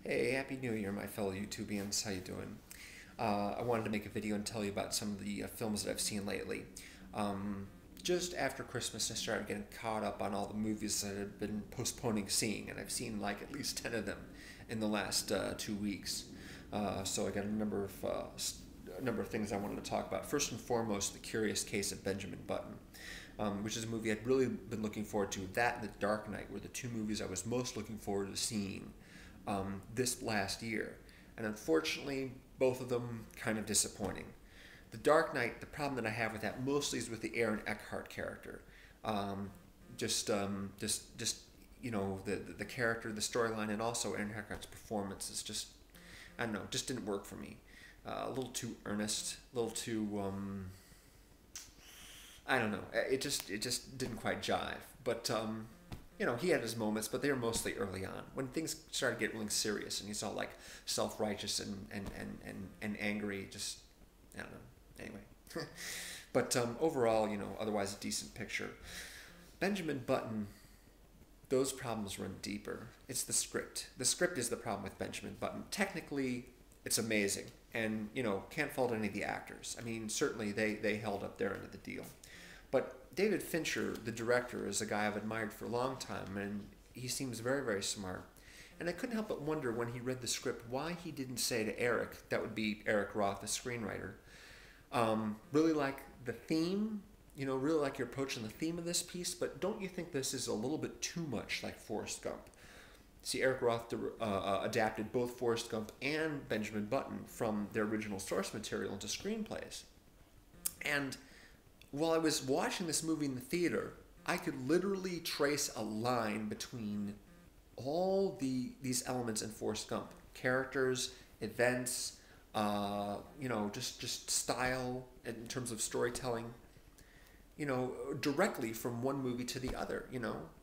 Hey, Happy New Year, my fellow YouTubians. How you doing? I wanted to make a video and tell you about some of the films that I've seen lately. Um, just after Christmas, I started getting caught up on all the movies that I've been postponing seeing, and I've seen like at least 10 of them in the last 2 weeks. So I got a number of things I wanted to talk about. First and foremost, The Curious Case of Benjamin Button, which is a movie I'd really been looking forward to. That and The Dark Knight were the two movies I was most looking forward to seeing this last year. And unfortunately, both of them kind of disappointing. The Dark Knight, the problem that I have with that mostly is with the Aaron Eckhart character. Um, just the character, the storyline, and also Aaron Eckhart's performance is just, I don't know, just didn't work for me. A little too earnest, a little too I don't know. It just didn't quite jive. But he had his moments, but they were mostly early on. When things started getting really serious and he's all like self-righteous and angry, just, I don't know. Anyway. But overall, otherwise a decent picture. Benjamin Button, those problems run deeper. It's the script. The script is the problem with Benjamin Button. Technically, it's amazing. And, can't fault any of the actors. I mean, certainly they held up their end of the deal. But David Fincher, the director, is a guy I've admired for a long time, and he seems very, very smart. And I couldn't help but wonder when he read the script why he didn't say to Eric, that would be Eric Roth, the screenwriter, really like the theme, really like your approach on the theme of this piece, but don't you think this is a little bit too much like Forrest Gump? See, Eric Roth adapted both Forrest Gump and Benjamin Button from their original source material into screenplays. And while I was watching this movie in the theater, I could literally trace a line between all these elements in Forrest Gump: characters, events, just style in terms of storytelling. Directly from one movie to the other.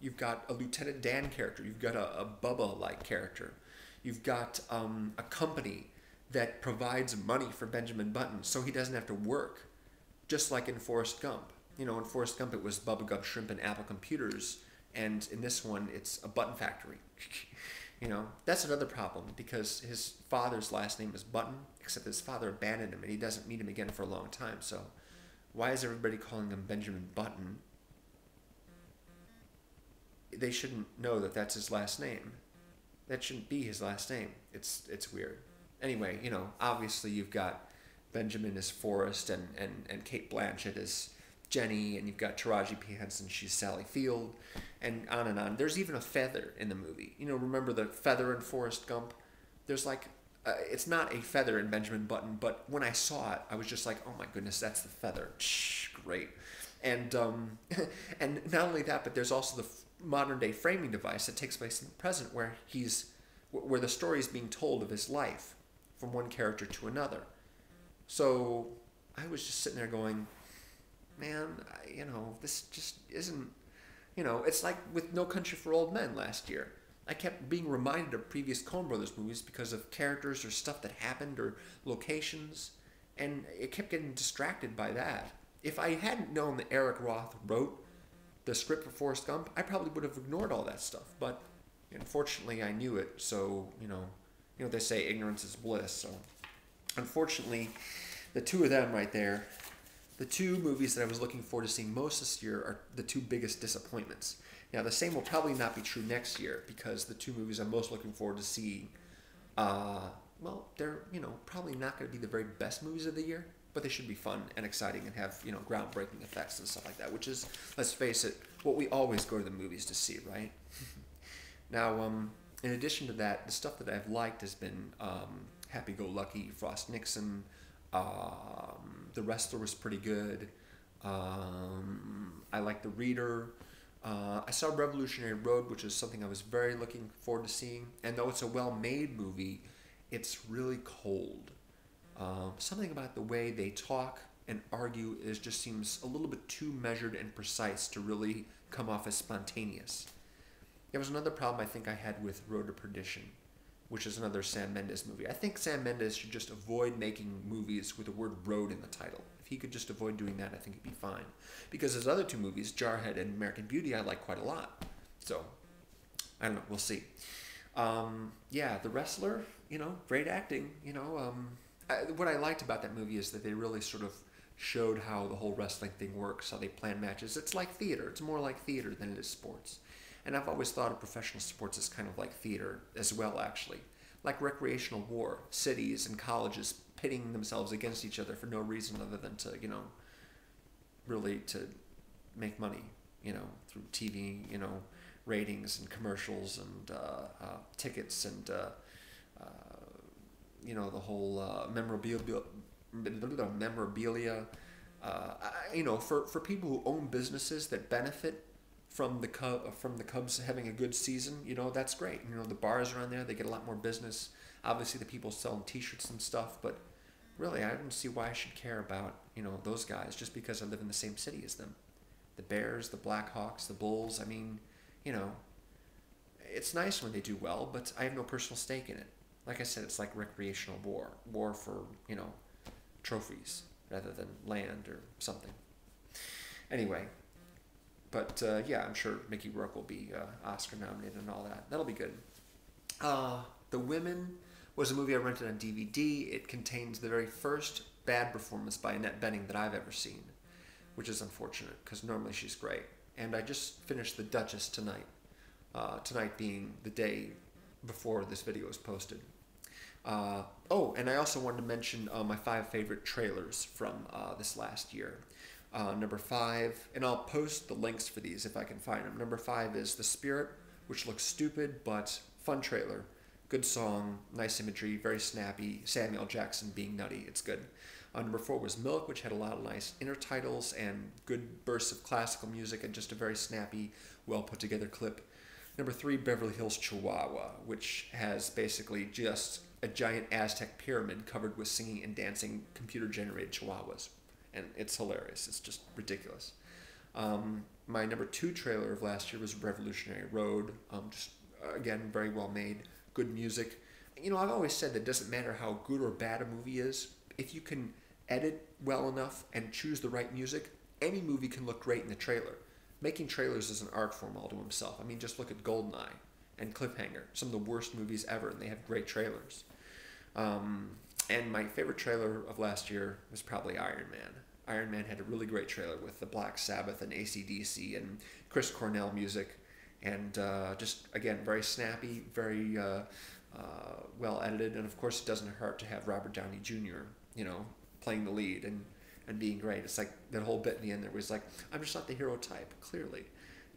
You've got a Lieutenant Dan character, you've got a Bubba-like character, you've got a company that provides money for Benjamin Button so he doesn't have to work. Just like in Forrest Gump. In Forrest Gump it was Bubba Gump Shrimp and Apple Computers, and in this one it's a button factory. That's another problem because his father's last name is Button, except his father abandoned him and he doesn't meet him again for a long time. So why is everybody calling him Benjamin Button? They shouldn't know that that's his last name. That shouldn't be his last name. It's weird. Anyway, obviously you've got Benjamin as Forrest and Kate Blanchett as Jenny, and you've got Taraji P. Henson, she's Sally Field, and on and on. There's even a feather in the movie. Remember the feather in Forrest Gump? There's like, it's not a feather in Benjamin Button, but when I saw it, I was just like, oh my goodness, that's the feather. Great. And and not only that, but there's also the modern day framing device that takes place in the present, where where the story is being told of his life from one character to another. So I was just sitting there going, man, this just isn't, it's like with No Country for Old Men last year. I kept being reminded of previous Coen Brothers movies because of characters or stuff that happened or locations, and it kept getting distracted by that. If I hadn't known that Eric Roth wrote the script for Forrest Gump, I probably would have ignored all that stuff. But unfortunately, I knew it, so, they say ignorance is bliss, so unfortunately, the two of them right there, the two movies that I was looking forward to seeing most this year, are the two biggest disappointments. Now, the same will probably not be true next year because the two movies I'm most looking forward to seeing, they're, probably not going to be the very best movies of the year, but they should be fun and exciting and have, groundbreaking effects and stuff like that, which is, let's face it, what we always go to the movies to see, right? Now, in addition to that, the stuff that I've liked has been Happy Go Lucky, Frost Nixon. The Wrestler was pretty good. I like The Reader. I saw Revolutionary Road, which is something I was very looking forward to seeing. And though it's a well-made movie, it's really cold. Something about the way they talk and argue just seems a little bit too measured and precise to really come off as spontaneous. There was another problem I think I had with Road to Perdition, which is another Sam Mendes movie. I think Sam Mendes should just avoid making movies with the word road in the title. If he could just avoid doing that, I think he'd be fine. Because his other two movies, Jarhead and American Beauty, I like quite a lot. So, I don't know, we'll see. Yeah, the wrestler, great acting. What I liked about that movie is that they really sort of showed how the whole wrestling thing works, how they plan matches. It's like theater. It's more like theater than it is sports. And I've always thought of professional sports as kind of like theater as well, actually. Like recreational war, cities and colleges pitting themselves against each other for no reason other than to, really to make money, through TV, ratings and commercials and tickets and the whole memorabilia. For people who own businesses that benefit from the Cubs having a good season, that's great. The bars around there, they get a lot more business. Obviously, the people selling T-shirts and stuff, but really, I don't see why I should care about those guys just because I live in the same city as them. The Bears, the Blackhawks, the Bulls. I mean, it's nice when they do well, but I have no personal stake in it. Like I said, it's like recreational war for trophies rather than land or something. Anyway, but yeah, I'm sure Mickey Rourke will be Oscar nominated and all that. That'll be good. The Women was a movie I rented on DVD. It contains the very first bad performance by Annette Bening that I've ever seen, which is unfortunate because normally she's great. And I just finished The Duchess tonight. Tonight being the day before this video is posted. And I also wanted to mention my 5 favorite trailers from this last year. Number 5, and I'll post the links for these if I can find them. Number 5 is The Spirit, which looks stupid but fun trailer. Good song, nice imagery, very snappy. Samuel Jackson being nutty, it's good. Number 4 was Milk, which had a lot of nice intertitles and good bursts of classical music and just a very snappy, well put together clip. Number 3, Beverly Hills Chihuahua, which has basically just a giant Aztec pyramid covered with singing and dancing computer-generated chihuahuas. And it's hilarious. It's just ridiculous. My number 2 trailer of last year was Revolutionary Road. Again, very well made. Good music. I've always said that it doesn't matter how good or bad a movie is. If you can edit well enough and choose the right music, any movie can look great in the trailer. Making trailers is an art form all to himself. I mean, just look at GoldenEye and Cliffhanger, some of the worst movies ever, and they have great trailers. And my favorite trailer of last year was probably Iron Man. Iron Man had a really great trailer with the Black Sabbath and AC/DC and Chris Cornell music, and just, again, very snappy, very well edited, and of course it doesn't hurt to have Robert Downey Jr., playing the lead and being great. It's like that whole bit in the end there was like, I'm just not the hero type, clearly.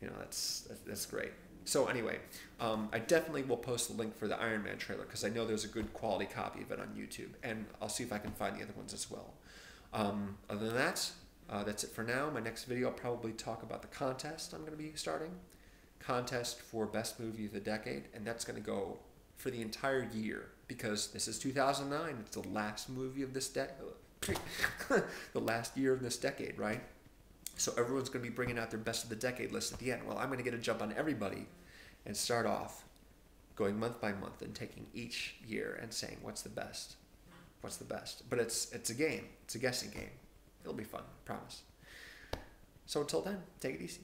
That's great. So anyway, I definitely will post the link for the Iron Man trailer because I know there's a good quality copy of it on YouTube, and I'll see if I can find the other ones as well. Other than that, that's it for now. My next video I'll probably talk about the contest I'm going to be starting. Contest for Best Movie of the Decade, and that's going to go for the entire year because this is 2009. It's the last movie of this decade. The last year of this decade, right? So everyone's going to be bringing out their best of the decade list at the end. Well, I'm going to get a jump on everybody and start off going month by month and taking each year and saying what's the best. What's the best? But it's a game. It's a guessing game. It'll be fun, I promise. So until then, take it easy.